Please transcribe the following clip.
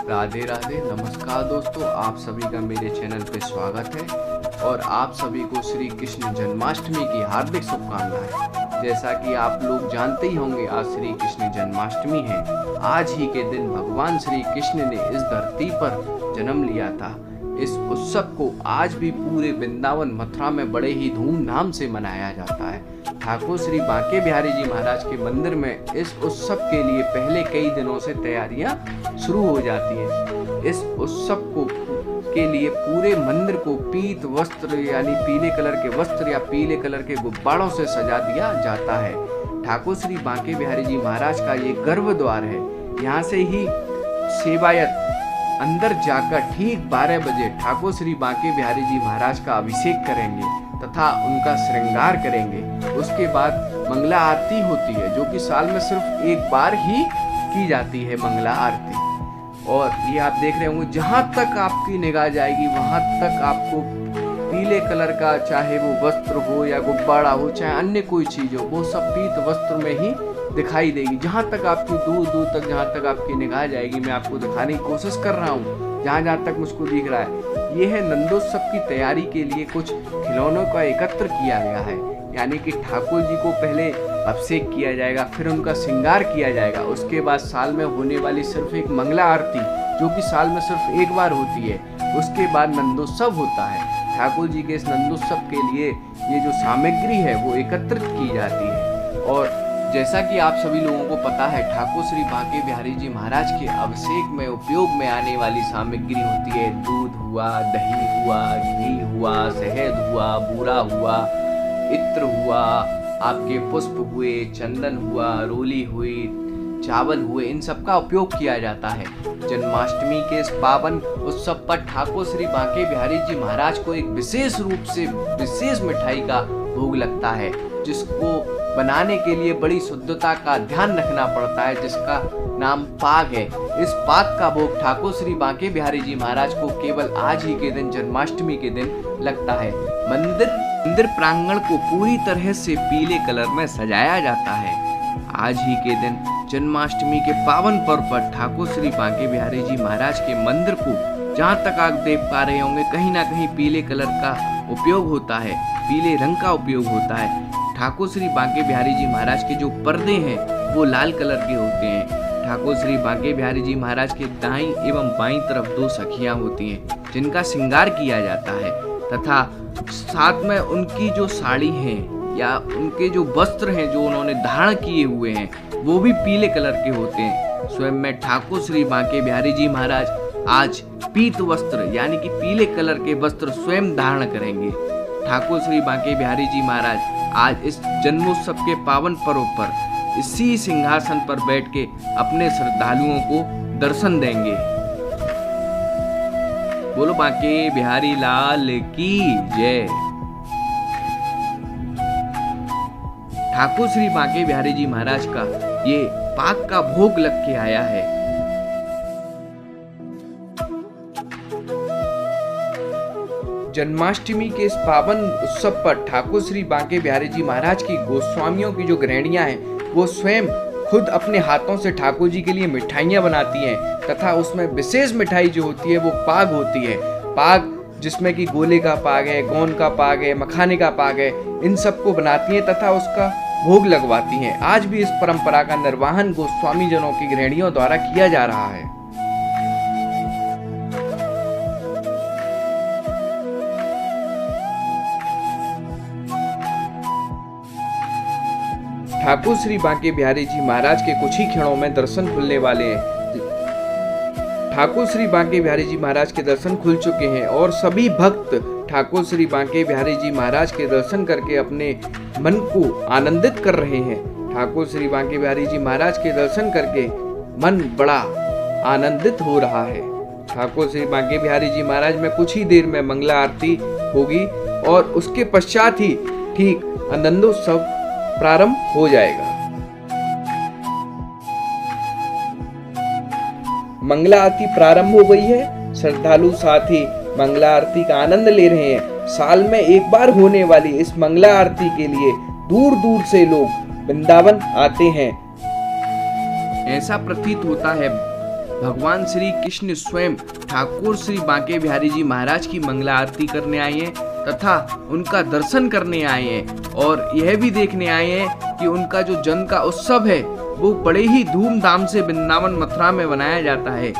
राधे राधे, नमस्कार दोस्तों, आप सभी का मेरे चैनल पे स्वागत है और आप सभी को श्री कृष्ण जन्माष्टमी की हार्दिक शुभकामनाएं। जैसा कि आप लोग जानते ही होंगे, आज श्री कृष्ण जन्माष्टमी है। आज ही के दिन भगवान श्री कृष्ण ने इस धरती पर जन्म लिया था। इस उत्सव को आज भी पूरे वृंदावन मथुरा में बड़े ही धूमधाम से मनाया जाता है। ठाकुर श्री बांके बिहारी जी महाराज के मंदिर में इस उत्सव के लिए पहले कई दिनों से तैयारियां शुरू हो जाती हैं। इस उत्सव के लिए पूरे मंदिर को पीत वस्त्र यानी पीले कलर के वस्त्र या पीले कलर के गुब्बारों से सजा दिया जाता है। ठाकुर श्री बांके बिहारी जी महाराज का ये गर्भ द्वार है। यहाँ से ही सेवायत अंदर जाकर ठीक 12 बजे ठाकुर श्री बांके बिहारी जी महाराज का अभिषेक करेंगे तथा उनका श्रृंगार करेंगे। उसके बाद मंगला आरती होती है, जो कि साल में सिर्फ एक बार ही की जाती है मंगला आरती। और ये आप देख रहे होंगे, जहाँ तक आपकी निगाह जाएगी वहाँ तक आपको पीले कलर का, चाहे वो वस्त्र हो या गुब्बारा हो, चाहे अन्य कोई चीज हो, वो सब पीत वस्त्र में ही दिखाई देगी। जहाँ तक आपकी दूर दूर तक जहाँ तक आपकी निगाह जाएगी, मैं आपको दिखाने की कोशिश कर रहा हूँ जहाँ जहाँ तक मुझको दिख रहा है। ये है नंदोत्सव की तैयारी के लिए कुछ खिलौनों का एकत्र किया गया है। यानी कि ठाकुर जी को पहले अभिषेक किया जाएगा, फिर उनका श्रृंगार किया जाएगा। उसके बाद साल में होने वाली सिर्फ एक मंगला आरती, जो कि साल में सिर्फ एक बार होती है। उसके बाद नंदोत्सव होता है। ठाकुर जी के इस नंदोत्सव के लिए ये जो सामग्री है वो एकत्रित की जाती है। और जैसा कि आप सभी लोगों को पता है, ठाकुर श्री बांके बिहारी जी महाराज के अभिषेक में उपयोग में आने वाली सामग्री होती है दूध हुआ, दही हुआ, घी हुआ, शहद हुआ, बूरा हुआ, इत्र हुआ, आपके पुष्प हुए, चंदन हुआ, रोली हुई, चावल हुए, इन सब का उपयोग किया जाता है। जन्माष्टमी के इस पावन उत्सव पर ठाकुर श्री बांके बिहारी जी महाराज को एक विशेष रूप से विशेष मिठाई का भोग लगता है, जिसको बनाने के लिए बड़ी शुद्धता का ध्यान रखना पड़ता है, जिसका नाम पाग है। इस पाग का भोग ठाकुर श्री बांके बिहारी जी महाराज को केवल आज ही के दिन, जन्माष्टमी के दिन लगता है। मंदिर प्रांगण को पूरी तरह से पीले कलर में सजाया जाता है। आज ही के दिन जन्माष्टमी के पावन पर्व पर ठाकुर श्री बांके बिहारी जी महाराज के मंदिर को, जहाँ तक आप देख पा रहे होंगे, कहीं ना कहीं पीले कलर का उपयोग होता है, पीले रंग का उपयोग होता है। ठाकुर श्री बांके बिहारी जी महाराज के जो पर्दे हैं वो लाल कलर के होते हैं। ठाकुर श्री बांके बिहारी जी महाराज के दाईं एवं बाईं तरफ 2 सखियां होती हैं, जिनका श्रृंगार किया जाता है। तथा साथ में उनकी जो साड़ी है या उनके जो वस्त्र हैं जो उन्होंने धारण किए हुए हैं, वो भी पीले कलर के होते हैं। स्वयं में ठाकुर श्री बांके बिहारी जी महाराज आज पीत वस्त्र यानी कि पीले कलर के वस्त्र स्वयं धारण करेंगे। ठाकुर श्री बांके बिहारी जी महाराज आज इस जन्मोत्सव के पावन पर्व पर इसी सिंहासन पर बैठ के अपने श्रद्धालुओं को दर्शन देंगे। बोलो बांके बिहारी लाल की जय। ठाकुर श्री बांके बिहारी जी महाराज का ये पाक का भोग लग के आया है। जन्माष्टमी के इस पावन उत्सव पर ठाकुर श्री बांके बिहारी जी महाराज की गोस्वामियों की जो गृहिणियां हैं, वो स्वयं खुद अपने हाथों से ठाकुर जी के लिए मिठाइयां बनाती हैं। तथा उसमें विशेष मिठाई जो होती है वो पाग होती है। पाग जिसमें कि गोले का पाग है, गोंद का पाग है, मखाने का पाग है, इन सब को बनाती हैं तथा उसका भोग लगवाती हैं। आज भी इस परंपरा का निर्वहन गोस्वामी जनों की गृहिणियों द्वारा किया जा रहा है। ठाकुर श्री बांके बिहारी जी महाराज के कुछ ही क्षणों में दर्शन खुलने वाले हैं। ठाकुर श्री बांके बिहारी जी महाराज के दर्शन खुल चुके हैं और सभी भक्त ठाकुर श्री बांके बिहारी जी महाराज के दर्शन करके अपने मन को आनंदित कर रहे हैं। ठाकुर श्री बांके बिहारी जी महाराज के दर्शन करके मन बड़ा आनंदित हो रहा है। ठाकुर श्री बांके बिहारी जी महाराज में कुछ ही देर में मंगला आरती होगी और उसके पश्चात ही ठीक आनंदोत्सव प्रारंभ हो जाएगा। मंगला आरती प्रारंभ हो गई है। श्रद्धालु साथी मंगला आरती का आनंद ले रहे हैं। साल में एक बार होने वाली इस मंगला आरती के लिए दूर दूर से लोग वृंदावन आते हैं। ऐसा प्रतीत होता है भगवान श्री कृष्ण स्वयं ठाकुर श्री बांके बिहारी जी महाराज की मंगला आरती करने आए हैं तथा उनका दर्शन करने आए हैं और यह भी देखने आए हैं कि उनका जो जन्म का उत्सव है वो बड़े ही धूमधाम से वृंदावन मथुरा में मनाया जाता है।